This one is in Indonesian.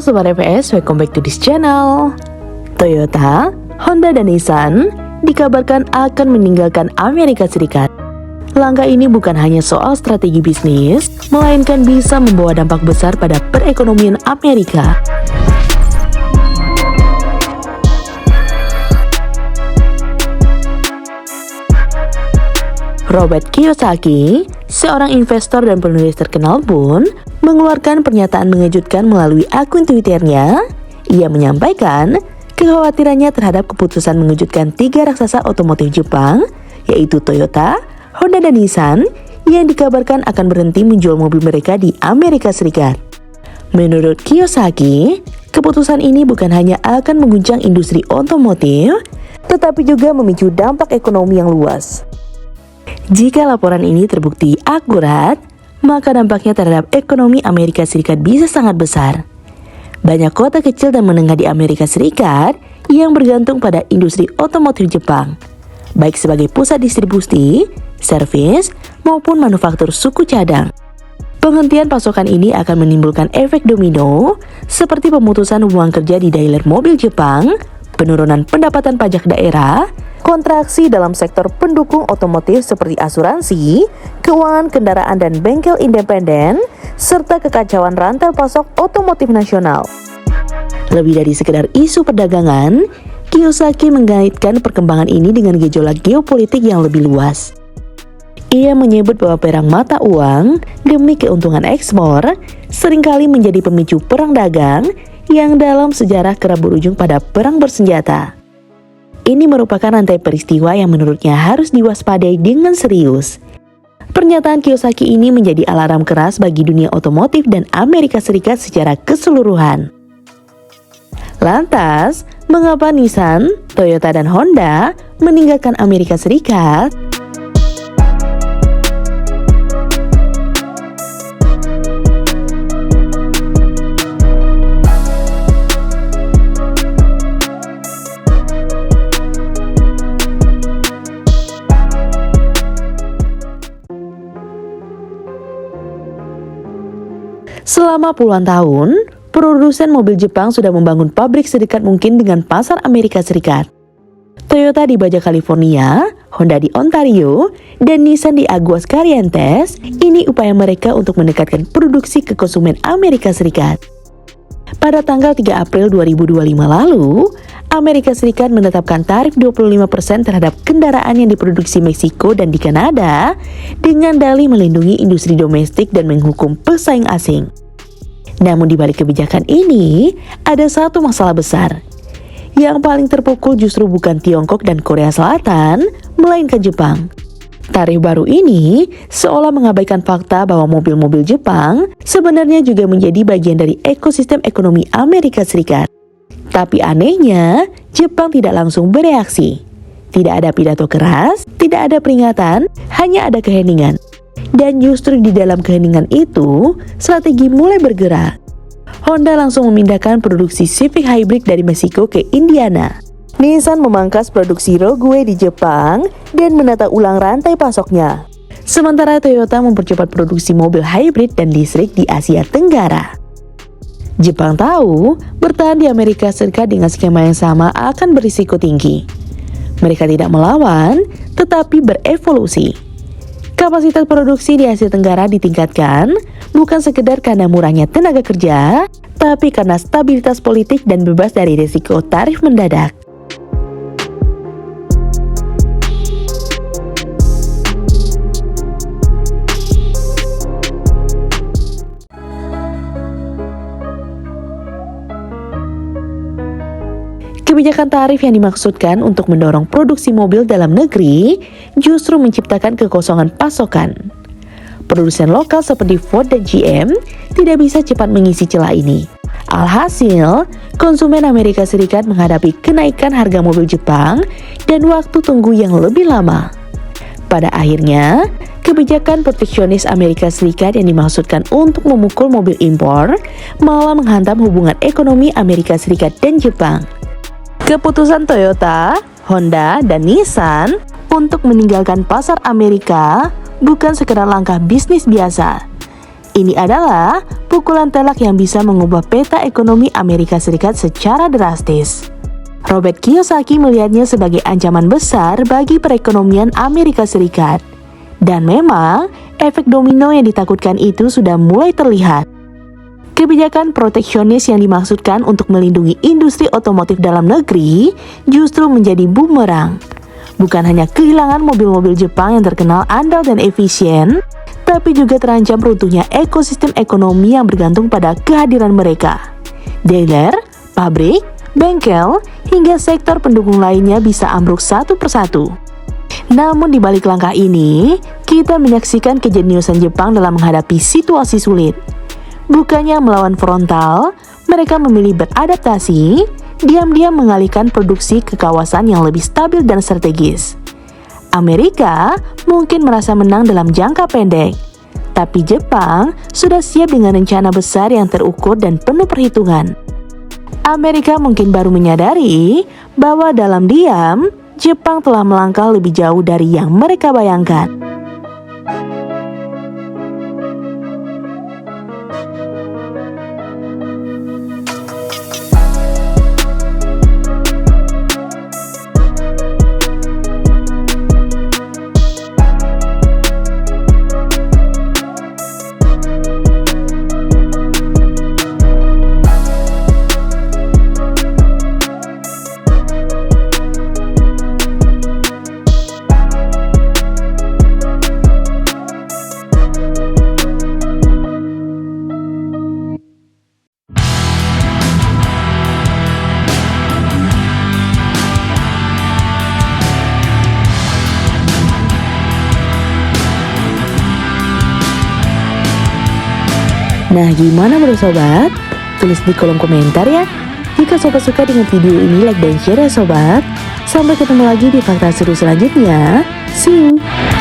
Sobat EVS, welcome back to this channel. Toyota, Honda, dan Nissan dikabarkan akan meninggalkan Amerika Serikat. Langkah ini bukan hanya soal strategi bisnis, melainkan bisa membawa dampak besar pada perekonomian Amerika. Robert Kiyosaki, seorang investor dan penulis terkenal pun, mengeluarkan pernyataan mengejutkan melalui akun Twitternya. Ia menyampaikan kekhawatirannya terhadap keputusan mengejutkan 3 raksasa otomotif Jepang, yaitu Toyota, Honda, dan Nissan, yang dikabarkan akan berhenti menjual mobil mereka di Amerika Serikat. Menurut Kiyosaki, keputusan ini bukan hanya akan mengguncang industri otomotif, tetapi juga memicu dampak ekonomi yang luas. Jika laporan ini terbukti akurat, maka dampaknya terhadap ekonomi Amerika Serikat bisa sangat besar. Banyak kota kecil dan menengah di Amerika Serikat yang bergantung pada industri otomotif Jepang, baik sebagai pusat distribusi, servis, maupun manufaktur suku cadang. Penghentian pasokan ini akan menimbulkan efek domino, seperti pemutusan hubungan kerja di dealer mobil Jepang, penurunan pendapatan pajak daerah, kontraksi dalam sektor pendukung otomotif seperti asuransi, keuangan kendaraan dan bengkel independen, serta kekacauan rantai pasok otomotif nasional. Lebih dari sekedar isu perdagangan, Kiyosaki mengaitkan perkembangan ini dengan gejolak geopolitik yang lebih luas. Ia menyebut bahwa perang mata uang demi keuntungan ekspor seringkali menjadi pemicu perang dagang yang dalam sejarah kerap berujung pada perang bersenjata. Ini merupakan rantai peristiwa yang menurutnya harus diwaspadai dengan serius. Pernyataan Kiyosaki ini menjadi alarm keras bagi dunia otomotif dan Amerika Serikat secara keseluruhan. Lantas, mengapa Nissan, Toyota, dan Honda meninggalkan Amerika Serikat? Selama puluhan tahun, produsen mobil Jepang sudah membangun pabrik sedekat mungkin dengan pasar Amerika Serikat. Toyota di Baja California, Honda di Ontario, dan Nissan di Aguascalientes, ini upaya mereka untuk mendekatkan produksi ke konsumen Amerika Serikat. Pada tanggal 3 April 2025 lalu, Amerika Serikat menetapkan tarif 25% terhadap kendaraan yang diproduksi Meksiko dan di Kanada dengan dalih melindungi industri domestik dan menghukum pesaing asing. Namun di balik kebijakan ini, ada satu masalah besar. Yang paling terpukul justru bukan Tiongkok dan Korea Selatan, melainkan Jepang. Tarif baru ini seolah mengabaikan fakta bahwa mobil-mobil Jepang sebenarnya juga menjadi bagian dari ekosistem ekonomi Amerika Serikat. Tapi anehnya, Jepang tidak langsung bereaksi. Tidak ada pidato keras, tidak ada peringatan, hanya ada keheningan. Dan justru di dalam keheningan itu, strategi mulai bergerak. Honda langsung memindahkan produksi Civic Hybrid dari Meksiko ke Indiana. Nissan memangkas produksi Rogue di Jepang dan menata ulang rantai pasoknya. Sementara Toyota mempercepat produksi mobil hybrid dan listrik di Asia Tenggara. Jepang tahu bertahan di Amerika Serikat dengan skema yang sama akan berisiko tinggi. Mereka tidak melawan, tetapi berevolusi. Kapasitas produksi di Asia Tenggara ditingkatkan bukan sekedar karena murahnya tenaga kerja, tapi karena stabilitas politik dan bebas dari risiko tarif mendadak. Kebijakan tarif yang dimaksudkan untuk mendorong produksi mobil dalam negeri justru menciptakan kekosongan pasokan. Produsen lokal seperti Ford dan GM tidak bisa cepat mengisi celah ini. Alhasil, konsumen Amerika Serikat menghadapi kenaikan harga mobil Jepang dan waktu tunggu yang lebih lama. Pada akhirnya, kebijakan proteksionis Amerika Serikat yang dimaksudkan untuk memukul mobil impor malah menghantam hubungan ekonomi Amerika Serikat dan Jepang. Keputusan Toyota, Honda, dan Nissan untuk meninggalkan pasar Amerika bukan sekedar langkah bisnis biasa. Ini adalah pukulan telak yang bisa mengubah peta ekonomi Amerika Serikat secara drastis. Robert Kiyosaki melihatnya sebagai ancaman besar bagi perekonomian Amerika Serikat. Dan memang, efek domino yang ditakutkan itu sudah mulai terlihat. Kebijakan proteksionis yang dimaksudkan untuk melindungi industri otomotif dalam negeri justru menjadi bumerang. Bukan hanya kehilangan mobil-mobil Jepang yang terkenal andal dan efisien, tapi juga terancam runtuhnya ekosistem ekonomi yang bergantung pada kehadiran mereka. Dealer, pabrik, bengkel, hingga sektor pendukung lainnya bisa ambruk satu persatu. Namun di balik langkah ini, kita menyaksikan kejeniusan Jepang dalam menghadapi situasi sulit. Bukannya melawan frontal, mereka memilih beradaptasi, diam-diam mengalihkan produksi ke kawasan yang lebih stabil dan strategis. Amerika mungkin merasa menang dalam jangka pendek, tapi Jepang sudah siap dengan rencana besar yang terukur dan penuh perhitungan. Amerika mungkin baru menyadari bahwa dalam diam, Jepang telah melangkah lebih jauh dari yang mereka bayangkan. Nah, gimana menurut sobat? Tulis di kolom komentar ya. Jika sobat suka dengan video ini, like dan share ya sobat. Sampai ketemu lagi di fakta seru selanjutnya. See you!